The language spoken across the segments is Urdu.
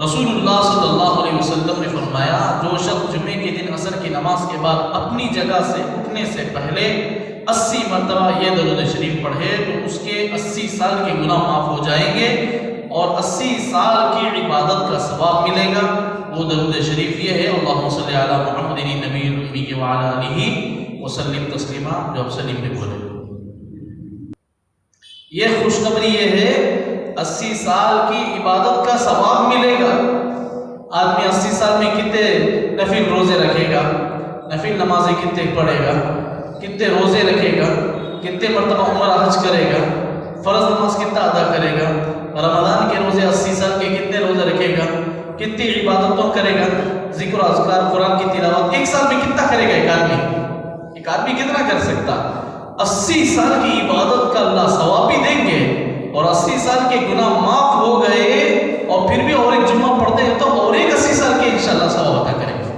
رسول اللہ صلی اللہ علیہ وسلم نے فرمایا جو شخص جمعے کے دن عصر کی نماز کے بعد اپنی جگہ سے اٹھنے سے پہلے 80 مرتبہ یہ درود شریف پڑھے تو اس کے 80 سال کے گناہ معاف ہو جائیں گے اور 80 سال کی عبادت کا ثواب ملے گا۔ وہ درود شریف یہ ہے اللہم صلی علی محمد نبی الامی وعلی آلہ وسلم تسلیما، جو آپ سلیم پہ بولے۔ یہ خوشخبری یہ ہے 80 سال کی عبادت کا ثواب ملے گا۔ آدمی 80 سال میں کتنے نفل روزے رکھے گا، نفل نمازیں کتنے پڑھے گا، کتنے روزے رکھے گا، کتنے مرتبہ عمرہ حج کرے گا، فرض نماز کتنا ادا کرے گا، رمضان کے روزے 80 سال کے کتنے روزے رکھے گا، کتنی عبادتوں کرے گا، ذکر و اذکار قرآن کی تلاوت ایک سال میں کتنا کرے گا ایک آدمی کتنا کر سکتا؟ 80 سال کی عبادت کا اللہ ثواب بھی دیں گے اور 80 سال کے گناہ معاف ہو گئے اور پھر بھی اور ایک جمعہ پڑھتے ہیں تو اور ایک 80 سال کے انشاءاللہ ثواب عطا کریں گے۔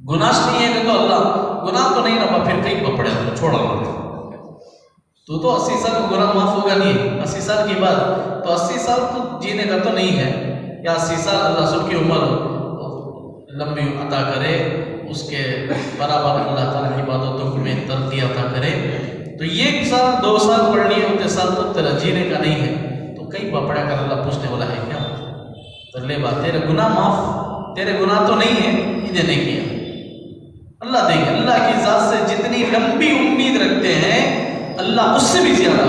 گناہ نہیں ہے تو اللہ گناہ تو نہیں نہ پھر کہیں پڑے چھوڑا تو 80 سال کا گناہ معاف ہوگا نہیں، 80 سال کے بعد تو 80 سال تو جینے کا تو نہیں ہے، یا 80 سال اللہ سب کی عمر لمبی عطا کرے، اس کے برابر اللہ تعالیٰ عبادتوں میں ترقی عطا کرے۔ تو یہ 1 سال 2 سال پڑھ لیے ہوتے سال تو تیرا جینے کا نہیں ہے تو کئی پڑھا کر اللہ پوچھنے والا ہے کیا؟ تو لے بات تیرے گناہ معاف، تیرے گناہ تو نہیں ہے، انہیں نہیں کیا اللہ دے گا۔ اللہ کی ذات سے جتنی لمبی امید رکھتے ہیں اللہ اس سے بھی زیادہ